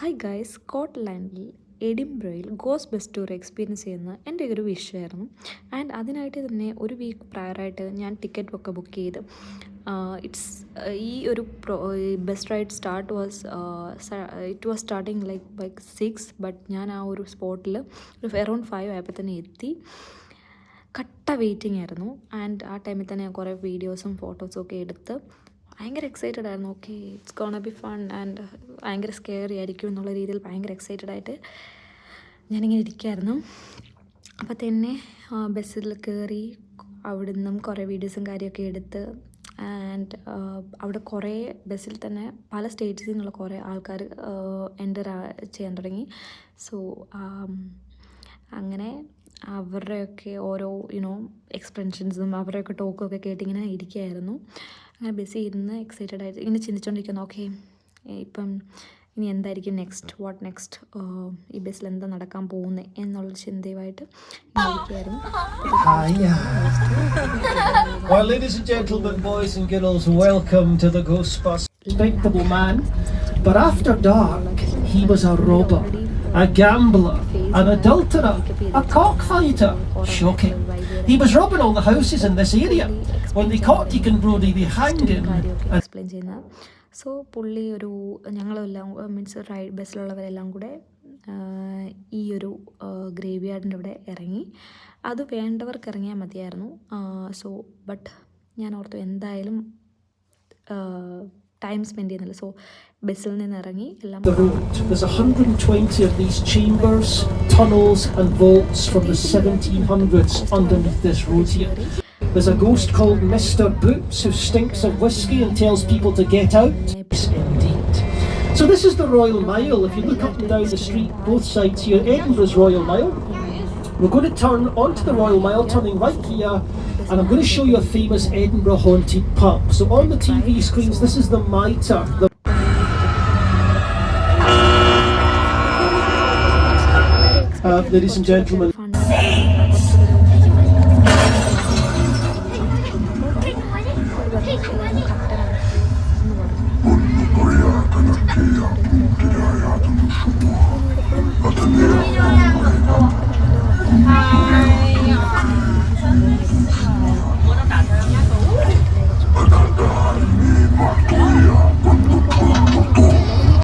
Hi guys, സ്കോട്ട്ലാൻഡിൽ എഡിൻബ്രയിൽ ghost bus tour experience ചെയ്യുന്ന എൻ്റെ ഒരു വിഷയമായിരുന്നു. ആൻഡ് അതിനായിട്ട് തന്നെ ഒരു വീക്ക് പ്രയറായിട്ട് ഞാൻ ടിക്കറ്റ് ഒക്കെ ബുക്ക് ചെയ്ത് ഈ ഒരു bus ride it was starting by 6, but ഞാൻ ആ ഒരു സ്പോട്ടിൽ അറൗണ്ട് 5 ആയപ്പോൾ തന്നെ എത്തി. കട്ട വെയിറ്റിംഗ് ആയിരുന്നു. ആൻഡ് ആ ടൈമിൽ തന്നെ ഞാൻ കുറേ വീഡിയോസും ഫോട്ടോസും ഒക്കെ എടുത്ത് ഭയങ്കര എക്സൈറ്റഡ് ആയിരുന്നു. Okay, it's gonna B fun and ഭയങ്കര സ്കെയറി ആയിരിക്കും എന്നുള്ള രീതിയിൽ ഭയങ്കര എക്സൈറ്റഡ് ആയിട്ട് ഞാനിങ്ങനെ ഇരിക്കുമായിരുന്നു. അപ്പോൾ തന്നെ ബസ്സിൽ കയറി അവിടെ നിന്നും കുറേ വീഡിയോസും കാര്യമൊക്കെ എടുത്ത് ആൻഡ് അവിടെ കുറേ ബസ്സിൽ തന്നെ പല സ്റ്റേറ്റ്സിൽ നിന്നുള്ള കുറേ ആൾക്കാർ എൻ്റർ ചെയ്യാൻ തുടങ്ങി. സോ അങ്ങനെ അവരുടെയൊക്കെ ഓരോ എക്സ്പ്രഷൻസും അവരുടെയൊക്കെ ടോക്കൊക്കെ കേട്ടിങ്ങനെ ഇരിക്കുകയായിരുന്നു. അങ്ങനെ ബസ്സിൽ ഇരുന്ന് എക്സൈറ്റഡ് ആയിട്ട് ഇങ്ങനെ ചിന്തിച്ചുകൊണ്ടിരിക്കുന്നു. ഓക്കെ, ഇപ്പം ഇനി എന്തായിരിക്കും വാട്ട് നെക്സ്റ്റ്, ഈ ബസ്സിൽ എന്താ നടക്കാൻ പോകുന്നത് എന്നുള്ള ചിന്തയുമായിട്ട് ഇരിക്കുകയായിരുന്നു. Well, ladies and gentlemen, boys and girls, welcome to the Ghostbusters. Respectable man, but after dark, he was a robber, a gambler, an adulterer, a cockfighter. Shocking. He was robbing all the houses in this area. When they caught Deacon Brodie, they hanged him. Explain ചെയ്യുന്ന so പുള്ളി ഞങ്ങളെല്ലാം means ബസ്സിലുള്ളവരെല്ലാം കൂടെ ഈ ഒരു grave യാർഡിൻ്റെ അവിടെ ഇറങ്ങി. അത് വേണ്ടവർക്ക് ഇറങ്ങിയാൽ മതിയായിരുന്നു. ബട്ട് ഞാൻ ഓർത്തു എന്തായാലും ടൈം സ്പെൻഡ് ചെയ്യുന്നില്ല. സോ ബസ്സിൽ നിന്ന് ഇറങ്ങി എല്ലാം. There's 120 of these chambers, tunnels and vaults from the 1700s underneath this road here. There's a ghost called Mr. Boots who stinks of whiskey and tells people to get out. Yes, indeed. So this is the Royal Mile. If you look up and down the street, both sides here, Edinburgh's Royal Mile. We're going to turn onto the Royal Mile, turning right here, and I'm going to show you a famous Edinburgh haunted pub. So on the TV screens, this is the Mitre. Ladies and gentlemen.